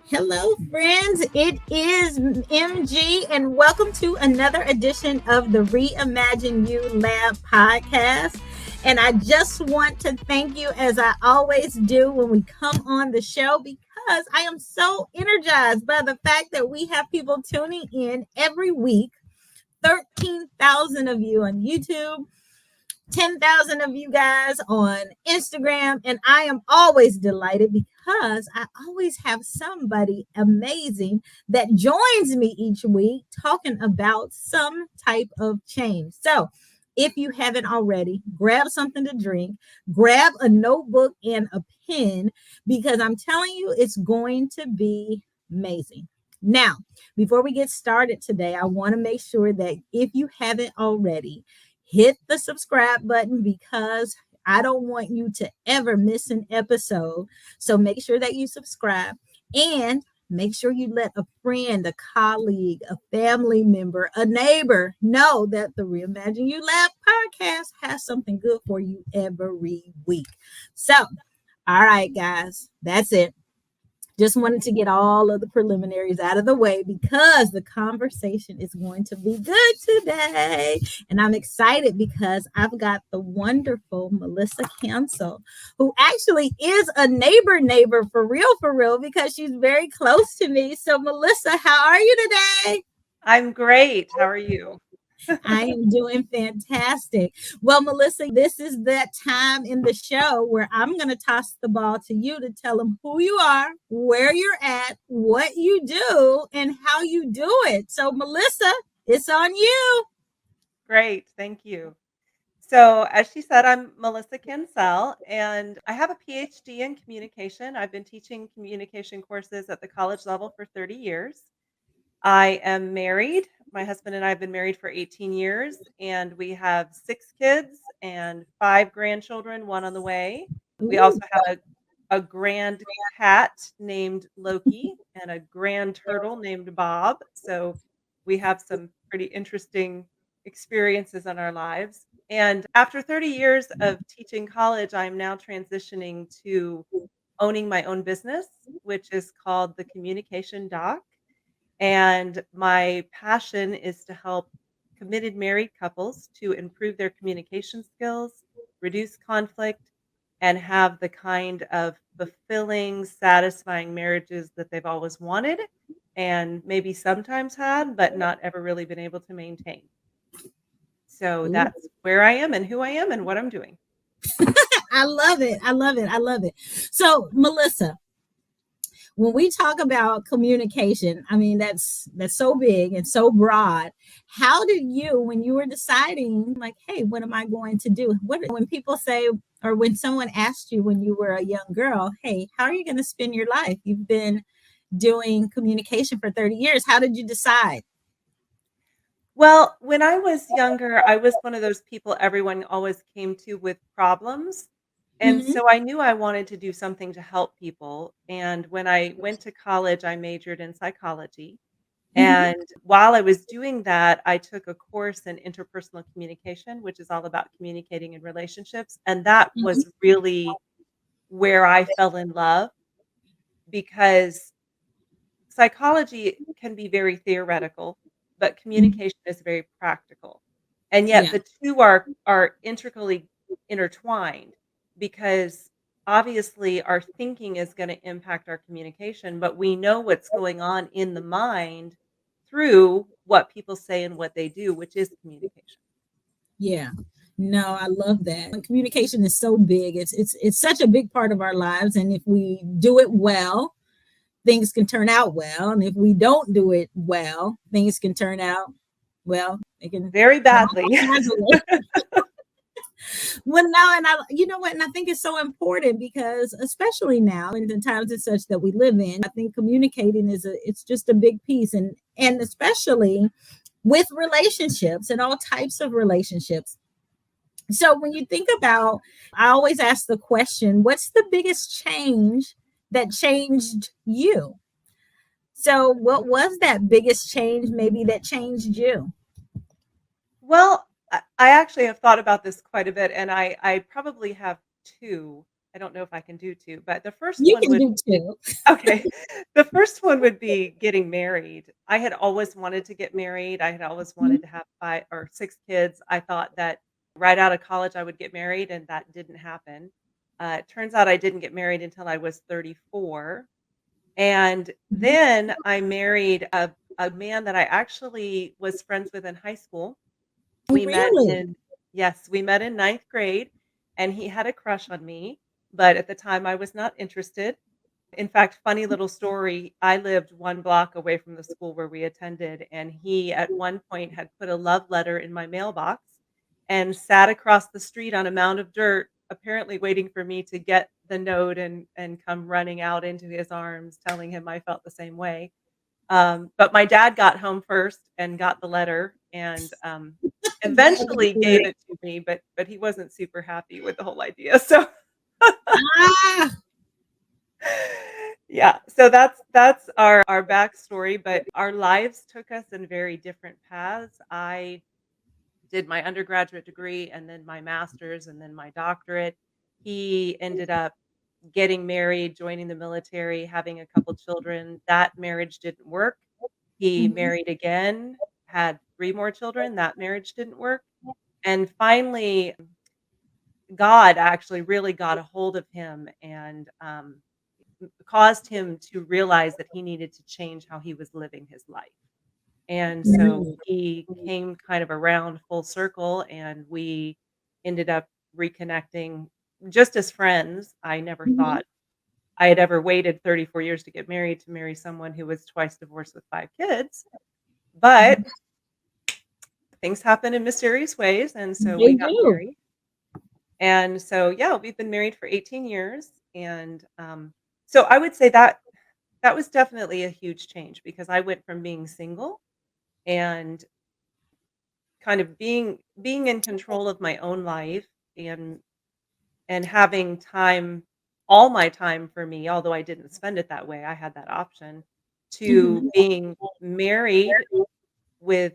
Hello, friends. It is MG, and welcome to another edition of the Reimagine You Lab Podcast. And I just want to thank you, as I always do when we come on the show, because I am so energized by the fact that we have people tuning in every week. 13,000 of you on YouTube, 10,000 of you guys on Instagram. And I am always delighted because I always have somebody amazing that joins me each week talking about some type of change. So if you haven't already, grab something to drink, grab a notebook and a pen, because I'm telling you, it's going to be amazing. Now, before we get started today, I want to make sure that if you haven't already, hit the subscribe button, because I don't want you to ever miss an episode. So make sure that you subscribe, and make sure you let a friend, a colleague, a family member, a neighbor know that the Reimagine You Lab podcast has something good for you every week. So, all right, guys, that's it. Just wanted to get all of the preliminaries out of the way because the conversation is going to be good today. And I'm excited because I've got the wonderful Melissa Cancel, who actually is a neighbor for real, because she's very close to me. So, Melissa, how are you today? I'm great. How are you? I am doing fantastic. Well, Melissa, this is that time in the show where I'm going to toss the ball to you to tell them who you are, where you're at, what you do, and how you do it. So, Melissa, it's on you. Great. Thank you. So, as she said, I'm Melissa Cancel, and I have a Ph.D. in communication. I've been teaching communication courses at the college level for 30 years. I am married. My husband and I have been married for 18 years, and we have 6 kids and 5 grandchildren, one on the way. We Ooh. also have a grand cat named Loki and a grand turtle named Bob. So we have some pretty interesting experiences in our lives. And after 30 years of teaching college, I'm now transitioning to owning my own business, which is called the Communication Doc. And my passion is to help committed married couples to improve their communication skills, reduce conflict, and have the kind of fulfilling, satisfying marriages that they've always wanted and maybe sometimes had, but not ever really been able to maintain. So Ooh. that's where I am and who I am and what I'm doing. I love it. I love it. I love it. So, Melissa, when we talk about communication, I mean, that's so big and so broad. How did you, when you were deciding, like, hey, what am I going to do? What when people say, or when someone asked you when you were a young girl, hey, how are you going to spend your life? You've been doing communication for 30 years. How did you decide? Well, when I was younger, I was one of those people everyone always came to with problems. And Hmm. so I knew I wanted to do something to help people. And when I went to college, I majored in psychology. Hmm. And while I was doing that, I took a course in interpersonal communication, which is all about communicating in relationships. And that was Hmm. really where I fell in love because psychology can be very theoretical, but communication is very practical. And yet Yeah. the two are intricately intertwined because obviously our thinking is going to impact our communication, but we know what's going on in the mind through what people say and what they do, which is communication. Yeah. No, I love that. And communication is so big. It's such a big part of our lives, and if we do it well, things can turn out well. And if we don't do it well, things can turn out, well, they can Very turn badly. all kinds of ways. Well, no, and you know what, and I think it's so important because, especially now in the times and such that we live in, I think communicating it's just a big piece, and especially with relationships and all types of relationships. So when you think about, I always ask the question, what's the biggest change that changed you? So, what was that biggest change maybe that changed you? Well, I actually have thought about this quite a bit, and I probably have two. I don't know if I can do 2, but the first You one can would do two. okay. The first one would be getting married. I had always wanted to get married. I had always Mhm. wanted to have 5 or 6 kids. I thought that right out of college I would get married, and that didn't happen. It turns out I didn't get married until I was 34, and Mhm. then I married a man that I actually was friends with in high school. Oh, We met really? in Yes, we met in ninth grade, and he had a crush on me, but at the time I was not interested. In fact, funny little story, I lived 1 block away from the school where we attended, and he at one point had put a love letter in my mailbox and sat across the street on a mound of dirt, apparently waiting for me to get the note and come running out into his arms, telling him I felt the same way. But my dad got home first and got the letter and, That's eventually gave great. it to me, but he wasn't super happy with the whole idea, so Ah, yeah, so that's our backstory, but our lives took us in very different paths. I did my undergraduate degree and then my master's and then my doctorate. He ended up getting married, joining the military, having a couple children. That marriage didn't work. He mhm, married again, had 3 more children. That marriage didn't work. And finally, God actually really got a hold of him and caused him to realize that he needed to change how he was living his life. And so mhm, he came kind of around full circle and we ended up reconnecting just as friends. I never mhm. thought I had ever waited 34 years to get married to marry someone who was twice divorced with 5 kids, but things happen in mysterious ways, and so They we got do. married. And so, yeah, we've been married for 18 years, and, so I would say that that was definitely a huge change because I went from being single and kind of being in control of my own life and having time all my time for me, although I didn't spend it that way, I had that option, to Mhm, being married with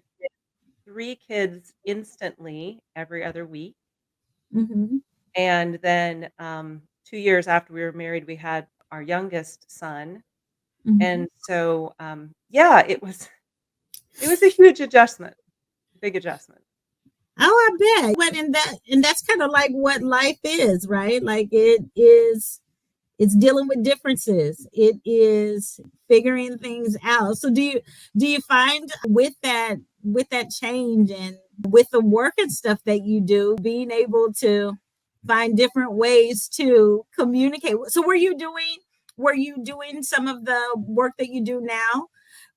3 kids instantly every other week, mhm, and then, 2 years after we were married, we had our youngest son, mhm. and so, yeah, it was a huge adjustment, big adjustment. Oh, I bet. And that's kind of like what life is, right? Like it is it's dealing with differences. It is figuring things out. So do you find with that change and with the work and stuff that you do, being able to find different ways to communicate? So were you doing some of the work that you do now?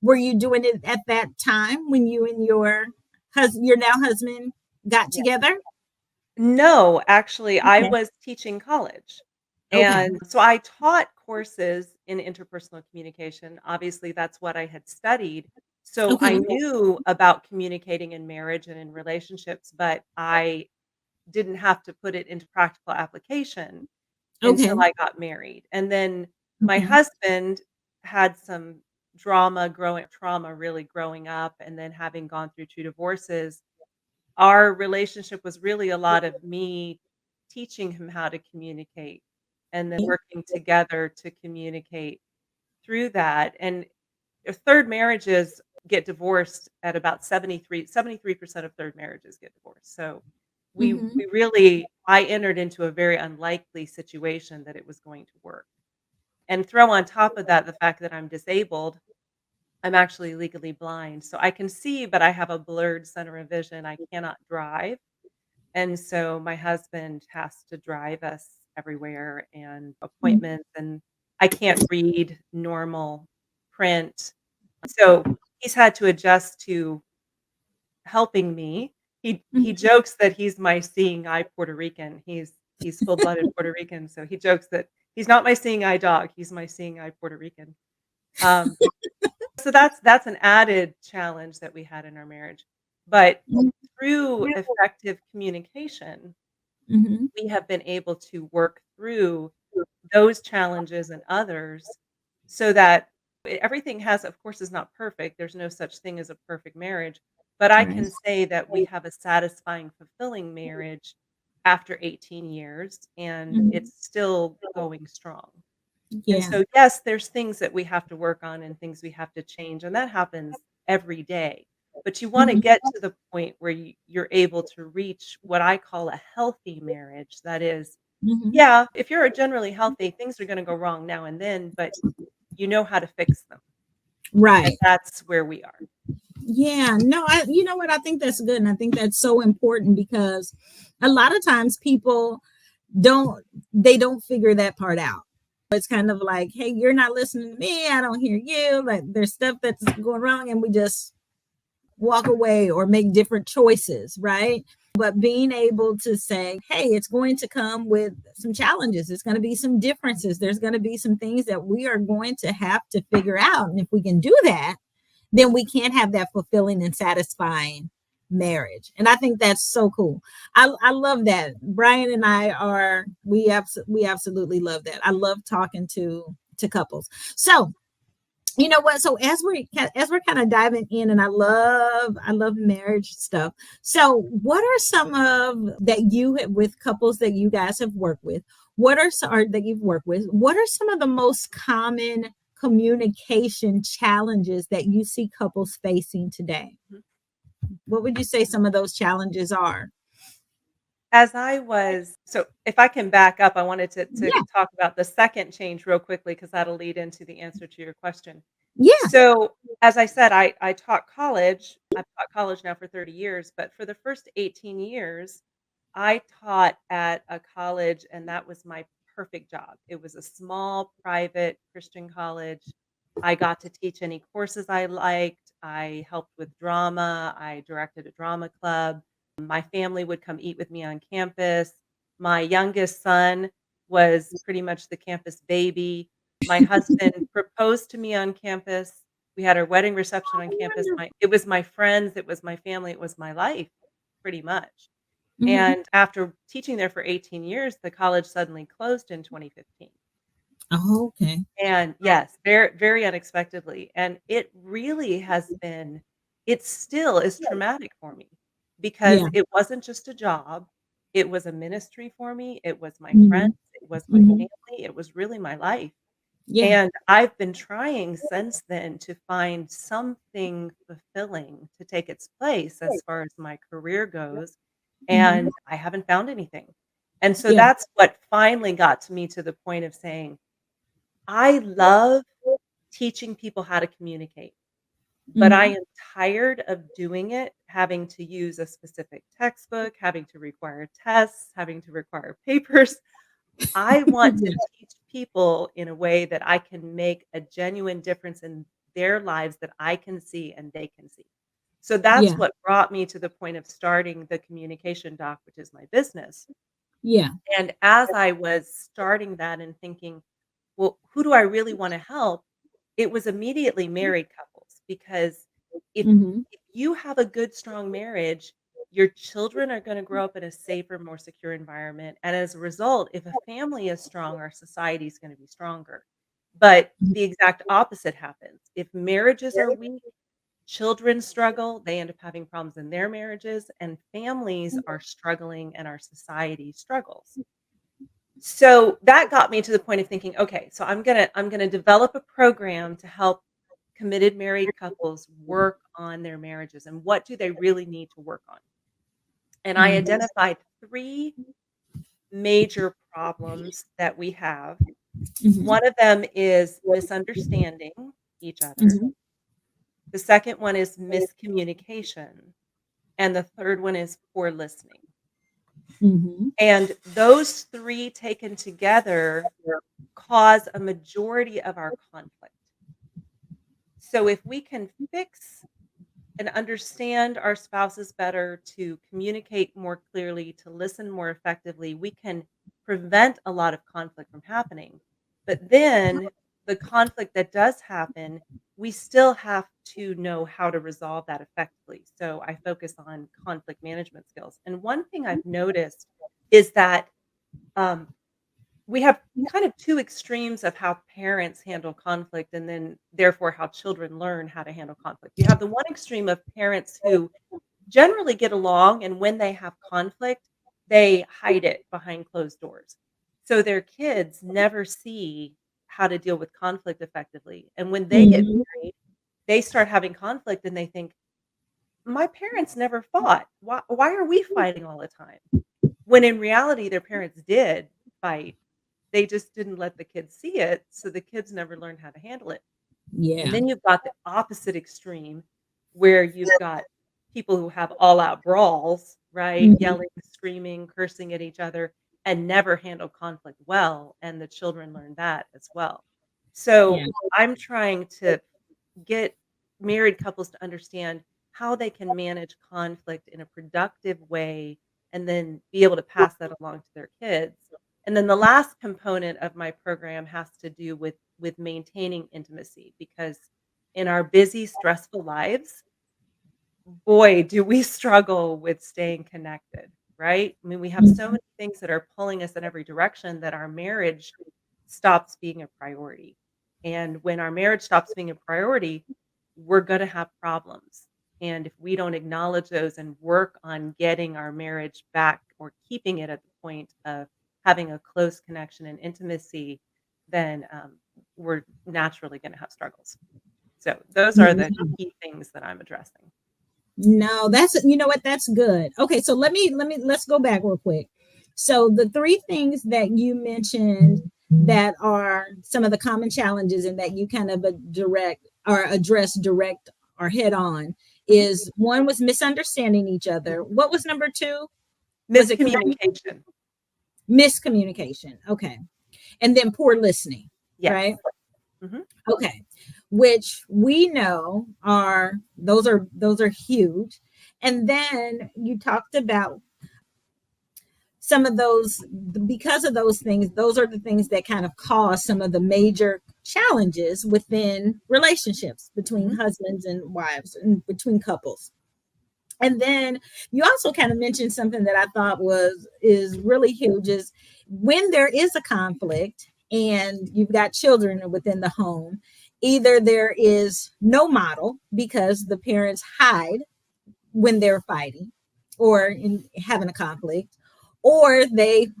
Were you doing it at that time when you and your now husband got Yeah. together? No, actually, I Okay. was teaching college, Okay. and so I taught courses in interpersonal communication. Obviously, that's what I had studied, so I Okay. knew about communicating in marriage and in relationships, but I didn't have to put it into practical application until Okay. I got married, and then my Okay. husband had some trauma really growing up, and then having gone through 2 divorces, our relationship was really a lot of me teaching him how to communicate and then working together to communicate through that, and, 3rd marriages get divorced at about 73% of 3rd marriages get divorced, so Mhm. we really I entered into a very unlikely situation that it was going to work, and throw on top of that the fact that I'm disabled. I'm actually legally blind, so I can see, but I have a blurred center of vision. I cannot drive. And so my husband has to drive us everywhere and appointments, and I can't read normal print. So he's had to adjust to helping me. He Mhm. jokes that he's my seeing eye Puerto Rican. He's full-blooded Puerto Rican, so he jokes that he's not my seeing eye dog, he's my seeing eye Puerto Rican. Um, so that's an added challenge that we had in our marriage. But Mhm. through effective communication, Mhm. we have been able to work through those challenges and others so that everything has of course is not perfect. There's no such thing as a perfect marriage, but I Right. can say that we have a satisfying, fulfilling marriage after 18 years, and Mhm. it's still going strong. And Yeah. so, yes, there's things that we have to work on and things we have to change, and that happens every day. But you wanna Mhm. get to the point where you're able to reach what I call a healthy marriage. That is, Mhm. yeah, if you're generally healthy, things are gonna go wrong now and then, but you know how to fix them, and Right. that's where we are. Yeah. No, you know what? I think that's good. And I think that's so important because a lot of times people don't they don't figure that part out. It's kind of like, hey, you're not listening to me. I don't hear you. Like there's stuff that's going wrong, and we just walk away or make different choices, right? But being able to say, hey, it's going to come with some challenges. It's going to be some differences. There's going to be some things that we are going to have to figure out. And if we can do that, then we can have that fulfilling and satisfying marriage. And I think that's so cool. I love that. Brian and I are we absolutely love that. I love talking to couples. So you know what, so as we're kind of diving in, and I love marriage stuff. So what are some of that you have with couples that you guys have worked with, what are some or that you've worked with, what are some of the most common communication challenges that you see couples facing today? Mhm. What would you say some of those challenges are? As I was so if I can back up, I wanted to Yeah. talk about the second change real quickly because 'cause that'll lead into the answer to your question. Yeah. So, as I said, I taught college. I've taught college now for 30 years, but for the first 18 years, I taught at a college, and that was my perfect job. It was a small, private Christian college. I got to teach any courses I liked. I helped with drama. I directed a drama club. My family would come eat with me on campus. My youngest son was pretty much the campus baby. My husband proposed to me on campus. We had our wedding reception on campus. Wonderful. It was my friends, it was my family, it was my life pretty much. Mhm. And after teaching there for 18 years, the college suddenly closed in 2015. Oh, okay. And yes, very, very unexpectedly. And it really has been, it still is traumatic for me because Yeah. it wasn't just a job. It was a ministry for me. It was my friends. Mhm. It was my Mhm. family. It was really my life. Yeah. And I've been trying since then to find something fulfilling to take its place as far as my career goes, Mhm. and I haven't found anything. And so Yeah. that's what finally got to me to the point of saying, I love teaching people how to communicate, but I Mhm. am tired of doing it, having to use a specific textbook, having to require tests, having to require papers. I want to Yeah. teach people in a way that I can make a genuine difference in their lives that I can see and they can see. So that's Yeah. what brought me to the point of starting the communication doc, which is my business. Yeah. And as I was starting that and thinking, well, who do I really want to help? It was immediately married couples because if Mhm. if you have a good, strong marriage, your children are going to grow up in a safer, more secure environment. And as a result, if a family is strong, our society is going to be stronger. But the exact opposite happens. If marriages are weak, children struggle, they end up having problems in their marriages, and families are struggling, and our society struggles. So that got me to the point of thinking, okay, so I'm gonna develop a program to help committed married couples work on their marriages and what do they really need to work on. And I Mhm. identified three major problems that we have. Mhm. One of them is misunderstanding each other. Mhm. The second one is miscommunication. And the third one is poor listening. Mhm. And those three taken together cause a majority of our conflict. So if we can fix and understand our spouses better, to communicate more clearly, to listen more effectively, we can prevent a lot of conflict from happening. But then the conflict that does happen, we still have to know how to resolve that effectively. So I focus on conflict management skills. And one thing I've noticed is that um, we have kind of 2 extremes of how parents handle conflict and then therefore how children learn how to handle conflict. You have the one extreme of parents who generally get along, and when they have conflict, they hide it behind closed doors. So their kids never see how to deal with conflict effectively. And when they get Mhm. married, they start having conflict and they think, my parents never fought. Why are we fighting all the time? When in reality, their parents did fight. They just didn't let the kids see it. So the kids never learned how to handle it. And Yeah. then you've got the opposite extreme where you've got people who have all out brawls, right? Mhm. Yelling, screaming, cursing at each other, and never handle conflict well. And the children learn that as well. Yeah. So I'm trying to get married couples to understand how they can manage conflict in a productive way and then be able to pass that along to their kids. And then the last component of my program has to do with maintaining intimacy because in our busy stressful lives, boy, do we struggle with staying connected, right? I mean, we have so Mhm. many things that are pulling us in every direction that our marriage stops being a priority. And when our marriage stops being a priority, we're going to have problems. And if we don't acknowledge those and work on getting our marriage back or keeping it at the point of having a close connection and intimacy, then we're naturally going to have struggles. So those are the Mhm. key things that I'm addressing. No, that's, you know what, that's good. Okay, so let's go back real quick. So the three things that you mentioned that are some of the common challenges and that you kind of direct or address direct or head on Mhm. is one was misunderstanding each other. What was number two? Was it Miscommunication. miscommunication? Okay. And then poor listening, right? Yes. Mhm. Okay, which we know are those are huge. And then you talked about some of those, because of those things, those are the things that kind of cause some of the major challenges within relationships between Mhm. husbands and wives and between couples. And then you also kind of mentioned something that I thought was is really huge is when there is a conflict and you've got children within the home, either there is no model because the parents hide when they're fighting or in having a conflict, or the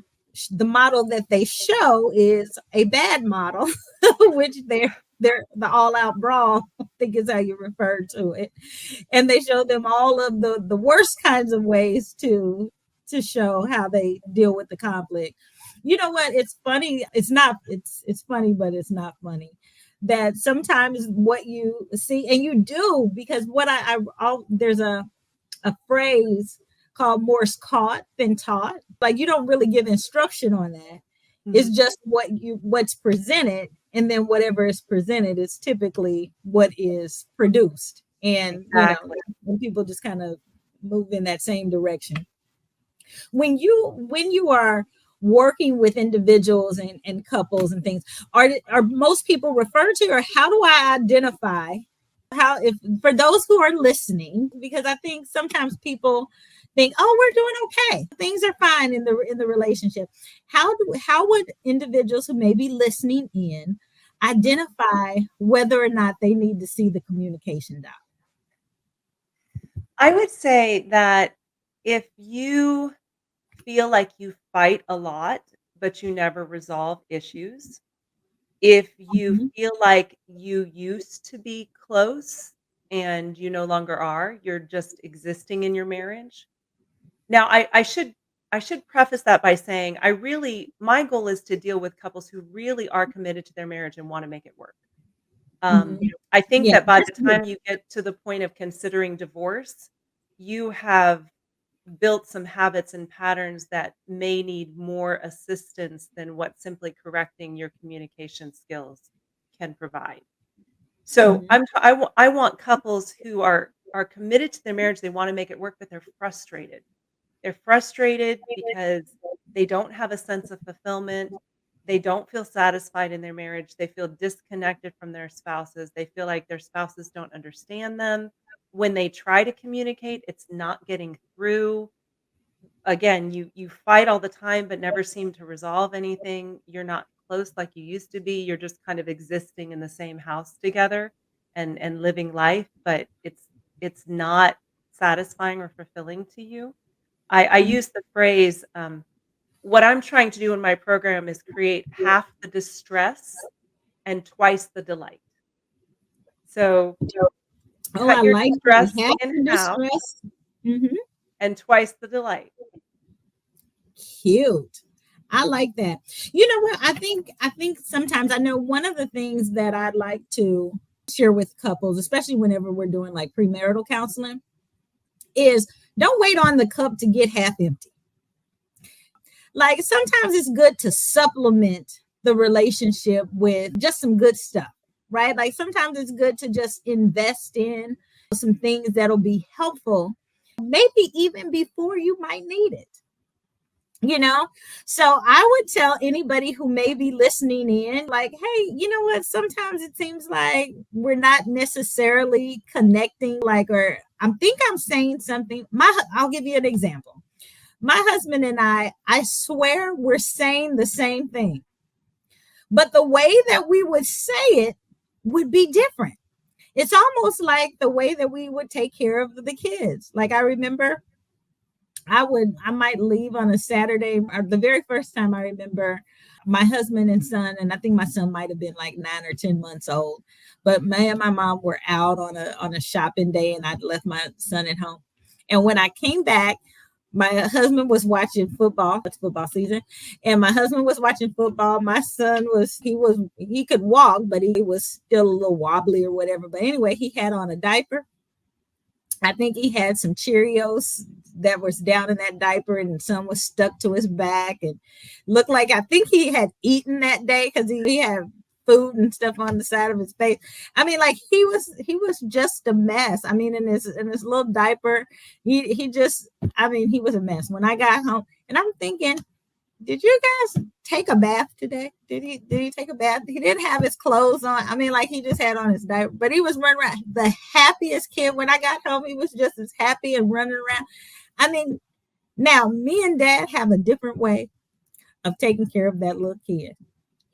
model that they show is a bad model, which they're the all out brawl, I think is how you refer to it, and they show them all of the worst kinds of ways to show how they deal with the conflict. You know what, it's funny, it's funny, but it's not funny that sometimes what you see, and you do, because what there's a phrase called Morse caught than taught. Like you don't really give instruction on that. It's Mhm. just what's presented, and then whatever is presented is typically what is produced. And Exactly. when people just kind of move in that same direction. When you are working with individuals and couples and things, are most people referred to, or how do I identify how, if for those who are listening, because I think sometimes people think, oh, we're doing okay, things are fine in the relationship. How would individuals who may be listening in Mhm. identify whether or not they need to see the communication doc? I would say that if you feel like you fight a lot, but you never resolve issues, if you Mhm. feel like you used to be close and you no longer are, you're just existing in your marriage. Now, I should preface that by saying my goal is to deal with couples who really are committed to their marriage and wanna make it work. Um, Mhm. I think Yeah, that by that's the good. time you get to the point of considering divorce, you have built some habits and patterns that may need more assistance than what simply correcting your communication skills can provide. So Mhm. I want couples who are committed to their marriage, they wanna make it work, but they're frustrated. They're frustrated because they don't have a sense of fulfillment. They don't feel satisfied in their marriage. They feel disconnected from their spouses. They feel like their spouses don't understand them. When they try to communicate, it's not getting through. Again, you fight all the time but never seem to resolve anything. You're not close like you used to be. You're just kind of existing in the same house together and living life, but it's not satisfying or fulfilling to you. I use the phrase, what I'm trying to do in my program is create half the distress and twice the delight. So Oh, I cut your like that. distress Half in the half distress. Hmm. and twice the delight. Cute. I like that. You know what? I think sometimes I know one of the things that I'd like to share with couples, especially whenever we're doing like premarital counseling, is don't wait on the cup to get half empty. Like sometimes it's good to supplement the relationship with just some good stuff, right? Like sometimes it's good to just invest in some things that'll be helpful, maybe even before you might need it. you know so I would tell anybody who may be listening in, like, hey, you know what, sometimes it seems like we're not necessarily connecting, like, or I'm saying something. I'll give you an example. My husband and I swear we're saying the same thing, but the way that we would say it would be different. It's almost like the way that we would take care of the kids. Like I remember I might leave on a Saturday. Or the very first time I remember my husband and son, and I think my son might have been like 9 or 10 months old. But me and my mom were out on a shopping day, and I'd left my son at home. And when I came back, my husband was watching football. It's football season, and my husband was watching football. My son he could walk, but he was still a little wobbly or whatever. But anyway, he had on a diaper. I think he had some Cheerios that was down in that diaper, and some was stuck to his back, and looked like I think he had eaten that day because he had food and stuff on the side of his face. I mean, like he was just a mess. I mean, in his little diaper, he just, I mean, he was a mess. When I got home, and I'm thinking, did you guys take a bath today? Did he take a bath? He didn't have his clothes on. I mean, like he just had on his diaper, but he was running around the happiest kid. When I got home, he was just as happy and running around. I mean, now me and dad have a different way of taking care of that little kid.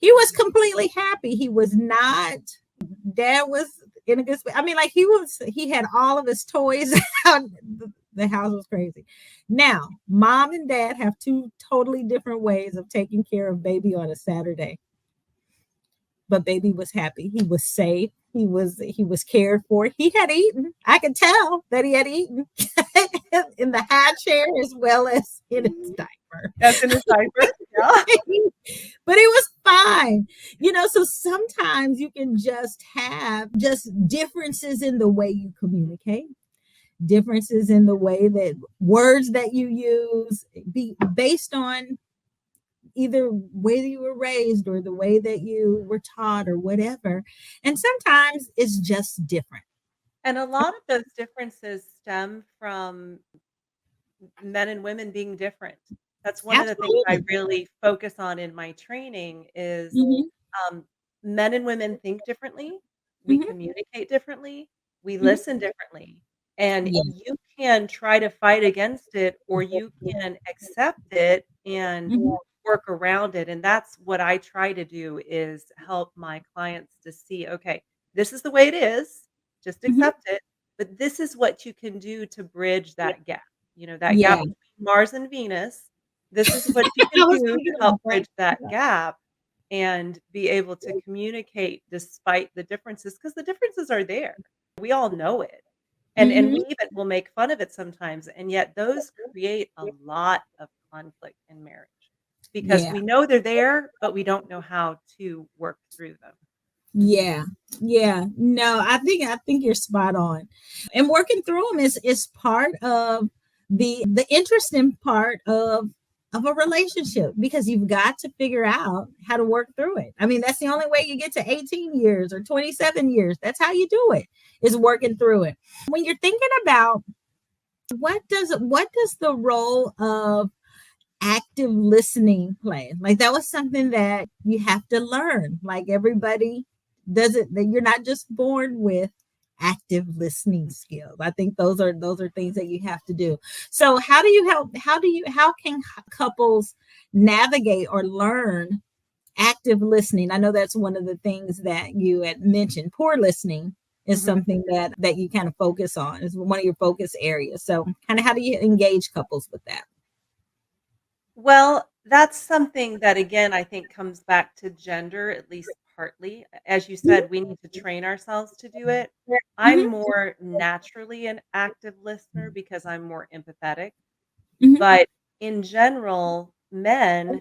He was completely happy. He was not, dad was in a good space. I mean, like he had all of his toys out. The house was crazy. Now, mom and dad have two totally different ways of taking care of baby on a Saturday. But baby was happy. He was safe. He was cared for. He had eaten. I could tell that he had eaten in the high chair as well as in his diaper. That's in his diaper. Yeah. But it was fine. So sometimes you can just have just differences in the way you communicate, differences in the way that words that you use, be based on either way that you were raised or the way that you were taught or whatever. And sometimes it's just different. And a lot of those differences stem from men and women being different. That's one of the things I Absolutely. really focus on in my training is, Hmm. um, men and women think differently, we Hmm. communicate differently, we Hmm. listen differently, and Yeah. you can try to fight against it or you can accept it and Hmm. work around it, and that's what I try to do is help my clients to see, "Okay, this is the way it is, just Hmm. accept it, but this is what you can do to bridge that gap." That Yeah. gap between Mars and Venus, this is what you I can was do to thinking help about that. bridge that gap and be able to communicate despite the differences, because the differences are there. We all know it. And we Hmm. even will make fun of it sometimes, and yet those create a lot of conflict in marriage because Yeah. we know they're there, but we don't know how to work through them. Yeah. Yeah. No, I think you're spot on. And working through them is part of the interesting part of a relationship, because you've got to figure out how to work through it. I mean, that's the only way you get to 18 years or 27 years. That's how you do it, is working through it. When you're thinking about what does the role of active listening play? Like that was something that you have to learn. Like everybody does it, that you're not just born with active listening skills. I think those are things that you have to do. So how can couples navigate or learn active listening? I know that's one of the things that you had mentioned, poor listening. is Mhm. something that you kind of focus on, is one of your focus areas. So kind of how do you engage couples with that? Well, that's something that, again, I think comes back to gender, at least partly. As you Mhm. said, we need to train ourselves to do it. I'm Mhm. more naturally an active listener because I'm more empathetic. Mhm. But in general, men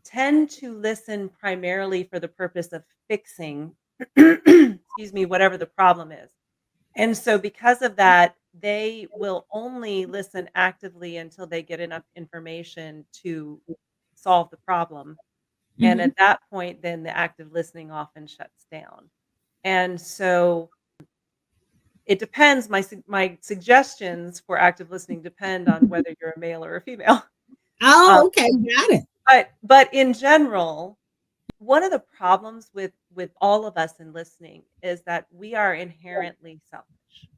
tend to listen primarily for the purpose of fixing, excuse me, whatever the problem is. And so because of that, they will only listen actively until they get enough information to solve the problem. And Mhm. at that point, then the active listening often shuts down. And so it depends. My suggestions for active listening depend on whether you're a male or a female. Um, Oh, okay, got it. but in general, one of the problems with all of us in listening is that we are inherently selfish.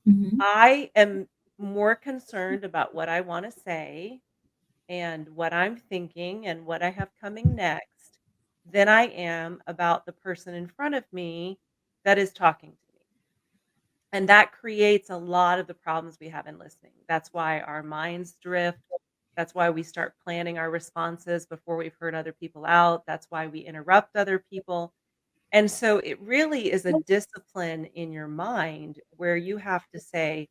Mhm. I am more concerned about what I wanna say and what I'm thinking and what I have coming next than I am about the person in front of me that is talking to me. And that creates a lot of the problems we have in listening. That's why our minds drift. That's why we start planning our responses before we've heard other people out. That's why we interrupt other people. And so it really is a discipline in your mind where you have to say,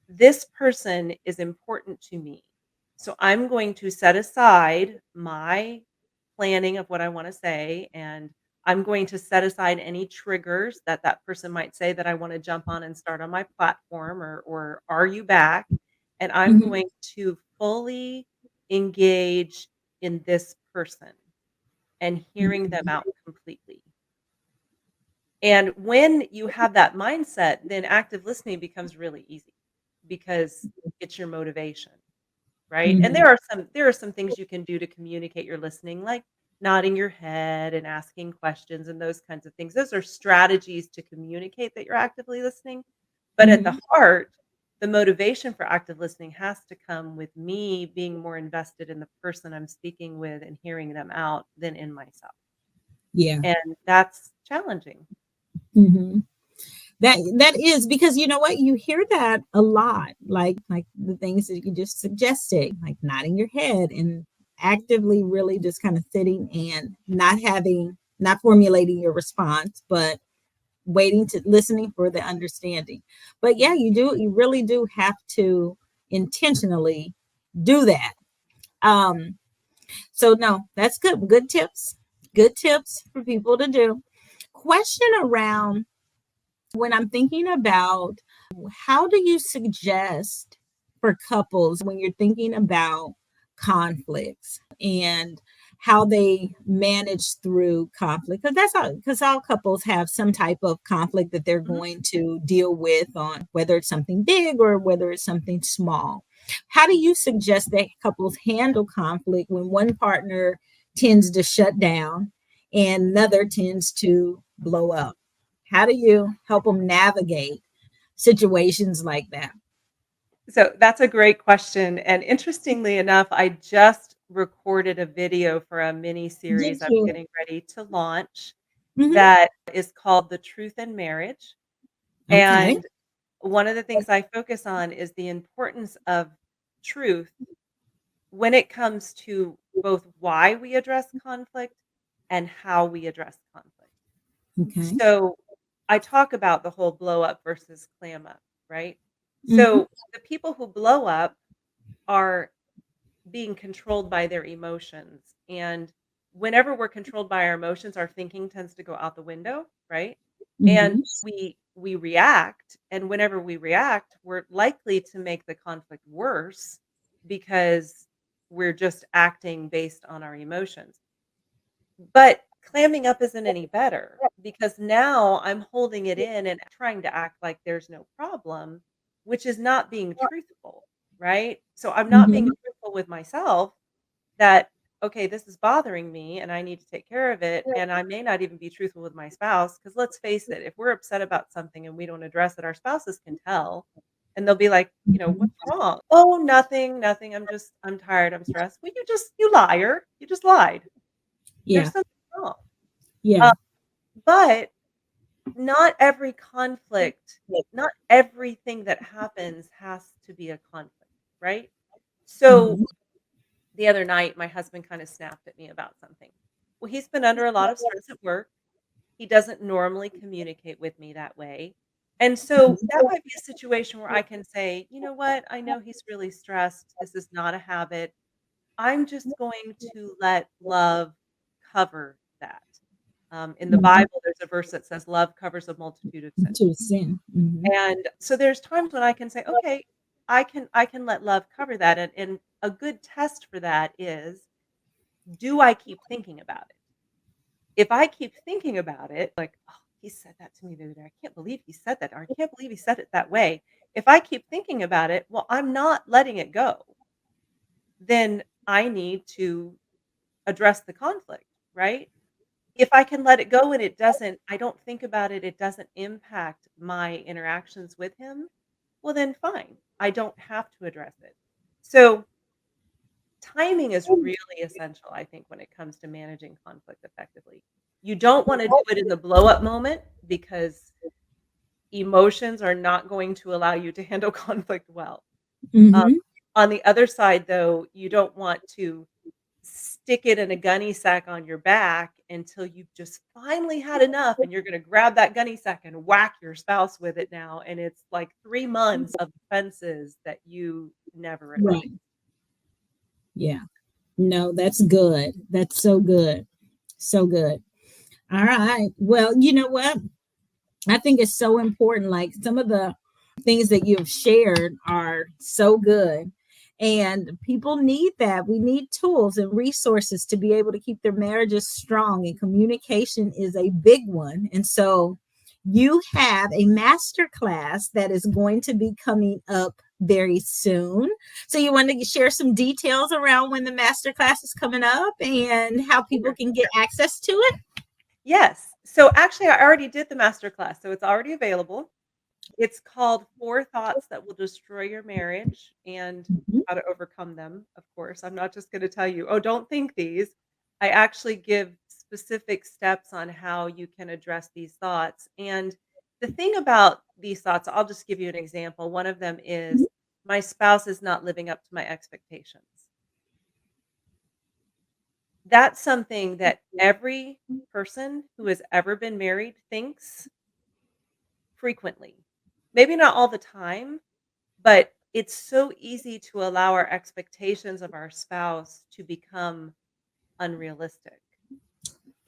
this person is important to me. So I'm going to set aside my planning of what I want to say, and I'm going to set aside any triggers that that person might say that I want to jump on and start on my platform or are you back? And I'm Mhm. going to fully engage in this person and hearing them Mhm. out completely. And when you have that mindset, then active listening becomes really easy because it's your motivation, right? And Mhm. there are some things you can do to communicate your listening, like nodding your head and asking questions and those kinds of things. Those are strategies to communicate that you're actively listening. But at the Mhm. heart, the motivation for active listening has to come with me being more invested in the person I'm speaking with and hearing them out than in myself. Yeah. And that's challenging. Mhm. That is because you know what, you hear that a lot, like the things that you just suggested, like nodding your head and actively really just kind of sitting and not formulating your response, but waiting to listening for the understanding. But yeah, you really do have to intentionally do that. Um, so no, that's good. Good tips. Good tips for people to do. Question around when I'm thinking about how do you suggest for couples when you're thinking about conflicts and how they manage through conflict? Because all couples have some type of conflict that they're Mhm. going to deal with, on whether it's something big or whether it's something small. How do you suggest that couples handle conflict when one partner tends to shut down and another tends to blow up? How do you help them navigate situations like that? So that's a great question. And interestingly enough, I just recorded a video for a mini Did series I'm you? getting ready to launch Mhm. that is called The Truth in Marriage. Okay. And one of the things I focus on is the importance of truth when it comes to both why we address conflict and how we address conflict. Okay. So I talk about the whole blow up versus clam up, right? Mhm. So the people who blow up are being controlled by their emotions. And whenever we're controlled by our emotions, our thinking tends to go out the window, right? And Mhm. we react, and whenever we react, we're likely to make the conflict worse because we're just acting based on our emotions. But clamming up isn't any better because now I'm holding it in and trying to act like there's no problem, which is not being truthful, right? So I'm not being Mhm. truthful with myself that, okay, this is bothering me and I need to take care of it. And I may not even be truthful with my spouse because let's face it, if we're upset about something and we don't address it, our spouses can tell. And they'll be like, Mhm. what's wrong? Oh, nothing, nothing. I'm tired. I'm stressed. Well, you liar. You just lied. There's Yeah. something wrong. Yeah. Uh, but not every conflict, not everything that happens has to be a conflict, right? So Mhm. the other night, my husband kind of snapped at me about something. Well, he's been under a lot of stress at work. He doesn't normally communicate with me that way. And so that might be a situation where I can say, you know what? I know he's really stressed. This is not a habit. I'm just going to let love cover that. In the Mhm. Bible, there's a verse that says, love covers a multitude of sins. To sin. Mhm. And so there's times when I can say, okay, I can let love cover that. And a good test for that is, do I keep thinking about it? If I keep thinking about it, like, "Oh, he said that to me the other day. I can't believe he said that, or I can't believe he said it that way." If I keep thinking about it, well, I'm not letting it go. Then I need to address the conflict, right? If I can let it go and I don't think about it, it doesn't impact my interactions with him, well, then fine. I don't have to address it. So timing is really essential, I think, when it comes to managing conflict effectively. You don't wanna do it in the blow up moment because emotions are not going to allow you to handle conflict well. Um, Mhm. on the other side, though, you don't want to stick it in a gunny sack on your back until you've just finally had enough, and you're gonna grab that gunny sack and whack your spouse with it now, and it's like 3 months of offenses that you never addressed. Right. Yeah. No, that's good. That's so good. So good. All right. Well, you know what? I think it's so important. Like some of the things that you've shared are so good. And people need that. We need tools and resources to be able to keep their marriages strong. And communication is a big one. And so you have a master class that is going to be coming up very soon. So you want to share some details around when the master class is coming up and how people Sure. can get access to it? Yes. So, actually, I already did the master class, so it's already available. It's called 4 Thoughts That Will Destroy Your Marriage and Mhm. How to Overcome Them, of course. I'm not just gonna tell you, "Oh, don't think these." I actually give specific steps on how you can address these thoughts, and the thing about these thoughts, I'll just give you an example. One of them is, "My spouse is not living up to my expectations." That's something that every person who has ever been married thinks frequently. Maybe not all the time, but it's so easy to allow our expectations of our spouse to become unrealistic.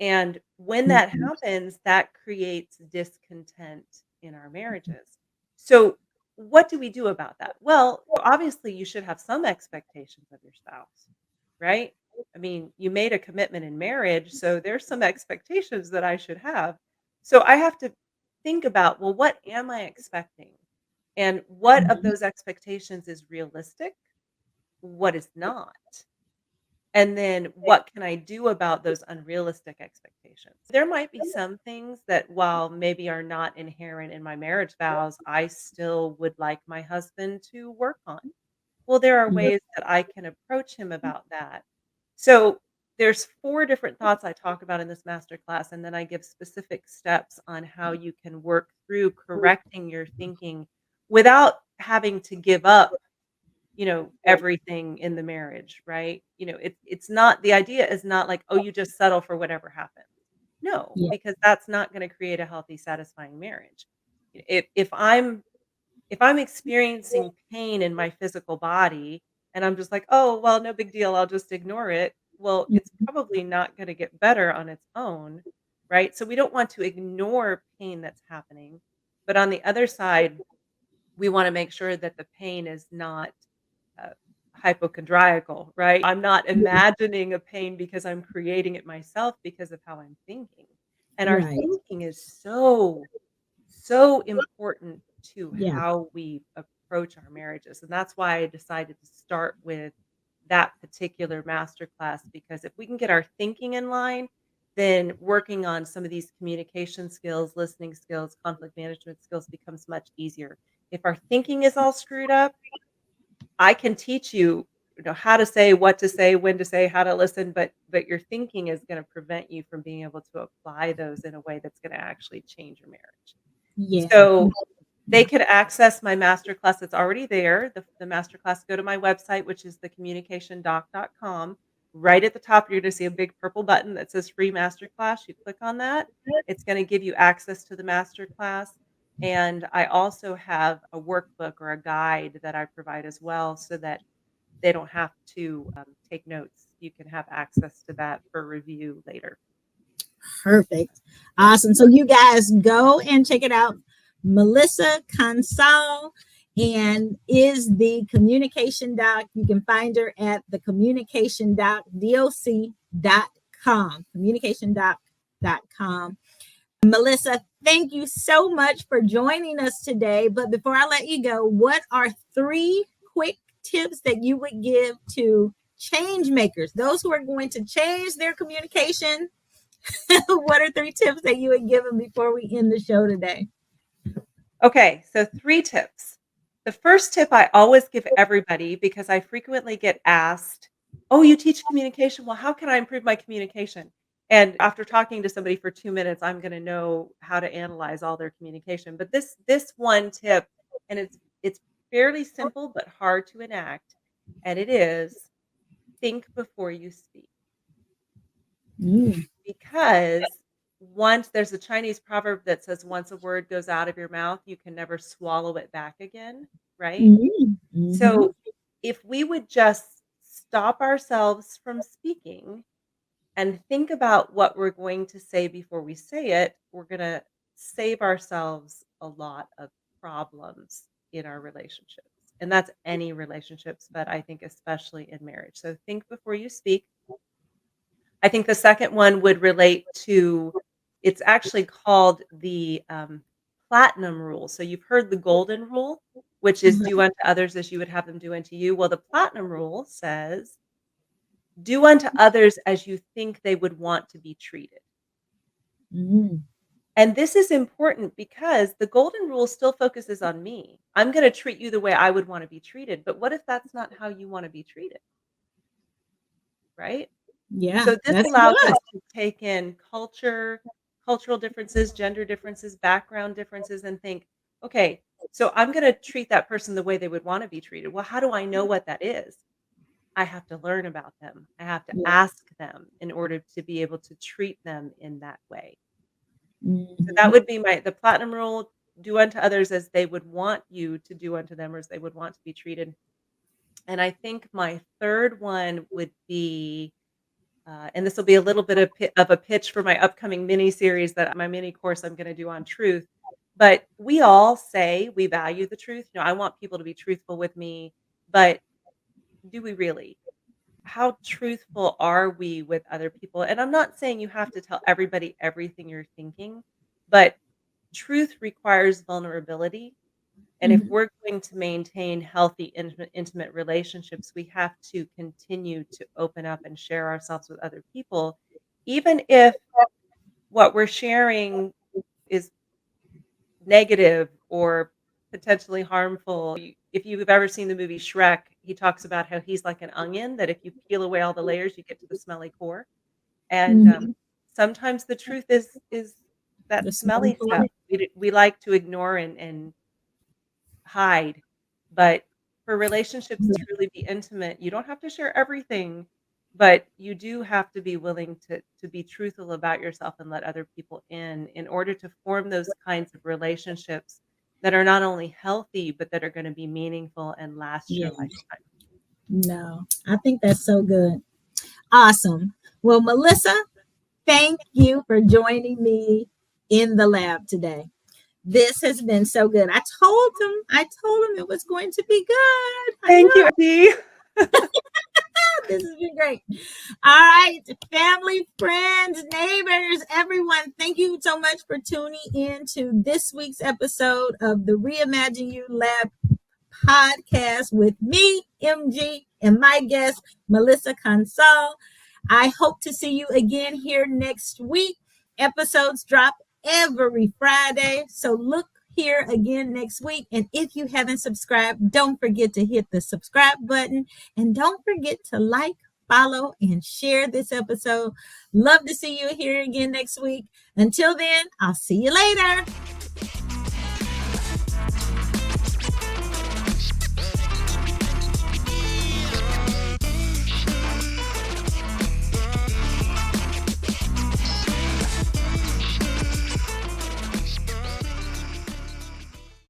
And when that Mhm. happens, that creates discontent in our marriages. So, what do we do about that? Well, obviously, you should have some expectations of your spouse, right? I mean, you made a commitment in marriage, so there's some expectations that I should have. So, I have to think about, well, what am I expecting? And what of Mhm. those expectations is realistic? What is not? And then what can I do about those unrealistic expectations? There might be some things that, while maybe are not inherent in my marriage vows, I still would like my husband to work on. Well, there are Mhm. ways that I can approach him about that. So there's 4 different thoughts I talk about in this master class, and then I give specific steps on how you can work through correcting your thinking without having to give up, everything in the marriage, right? It's not, the idea is not like, "Oh, you just settle for whatever happens." No, Yeah. because that's not gonna create a healthy, satisfying marriage. If I'm experiencing pain in my physical body and I'm just like, "Oh, well, no big deal, I'll just ignore it." Well, it's Mhm. probably not gonna get better on its own, right? So we don't want to ignore pain that's happening, but on the other side, we wanna make sure that the pain is not uh, hypochondriacal, right? I'm not imagining a pain because I'm creating it myself because of how I'm thinking. And our Right. thinking is so, so important to Yeah. how we approach our marriages. And that's why I decided to start with that particular masterclass, because if we can get our thinking in line, then working on some of these communication skills, listening skills, conflict management skills becomes much easier. If our thinking is all screwed up, I can teach you how to say, what to say, when to say, how to listen, but your thinking is going to prevent you from being able to apply those in a way that's going to actually change your marriage. Yeah. So they could access my masterclass. It's already there. The masterclass, go to my website, which is thecommunicationdoc.com. Right at the top, you're going to see a big purple button that says free masterclass. You click on that. It's going to give you access to the masterclass. And I also have a workbook or a guide that I provide as well so that they don't have to take notes. You can have access to that for review later. Perfect. Yeah. Awesome. So you guys go and check it out. Melissa Consol and is the communication doc. You can find her at the communicationdoc.com. Communicationdoc.com. Melissa, thank you so much for joining us today. But before I let you go, what are 3 quick tips that you would give to change makers, those who are going to change their communication? What are 3 tips that you would give them before we end the show today? Okay, so 3 tips. The first tip I always give everybody because I frequently get asked, "Oh, you teach communication. Well, how can I improve my communication?" And after talking to somebody for 2 minutes, I'm going to know how to analyze all their communication. But this one tip, and it's fairly simple but hard to enact, and it is think before you speak. Mm, Because once there's a Chinese proverb that says, "Once a word goes out of your mouth, you can never swallow it back again," right? mm-hmm. So, if we would just stop ourselves from speaking and think about what we're going to say before we say it, we're gonna save ourselves a lot of problems in our relationships, and that's any relationships, but I think especially in marriage. So, think before you speak. I think the second one would relate to, it's actually called the, platinum rule. So you've heard the golden rule, which is do unto others as you would have them do unto you. Well, the platinum rule says, do unto others as you think they would want to be treated. Mm, And this is important because the golden rule still focuses on me. I'm going to treat you the way I would want to be treated. But what if that's not how you want to be treated? Right? yeah, So this that's allows good. us to take in cultural differences, gender differences, background differences, and think, okay, so I'm going to treat that person the way they would want to be treated. Well, how do I know what that is? I have to learn about them. I have to Yeah. ask them in order to be able to treat them in that way. So that Mhm. would be the platinum rule, do unto others as they would want you to do unto them or as they would want to be treated. And I think my third one would be, and this will be a little bit of a pitch for my upcoming mini series, that my mini course I'm going to do on truth. But we all say we value the truth. I want people to be truthful with me, but do we really? How truthful are we with other people? And I'm not saying you have to tell everybody everything you're thinking, but truth requires vulnerability. And if Mhm. we're going to maintain healthy, intimate relationships, we have to continue to open up and share ourselves with other people, even if what we're sharing is negative or potentially harmful. If you've ever seen the movie Shrek, he talks about how he's like an onion, that if you peel away all the layers, you get to the smelly core. And Mhm. sometimes the truth is that The smelling smelly part. stuff we like to ignore and hide. But for relationships to really be intimate, you don't have to share everything, but you do have to be willing to be truthful about yourself and let other people in order to form those kinds of relationships that are not only healthy, but that are going to be meaningful and last Yeah. your lifetime. No, I think that's so good. Awesome. Well, Melissa, thank you for joining me in the lab today. This has been so good. I told him it was going to be good. I Thank you, know Dee. this has been great. All right, family, friends, neighbors, everyone, thank you so much for tuning in to this week's episode of the Reimagine You Lab Podcast with me, MG, and my guest, Melissa Consol. I hope to see you again here next week. Episodes drop every Friday, so look here again next week. And if you haven't subscribed, don't forget to hit the subscribe button and don't forget to like, follow, and share this episode. Love to see you here again next week. Until then, I'll see you later.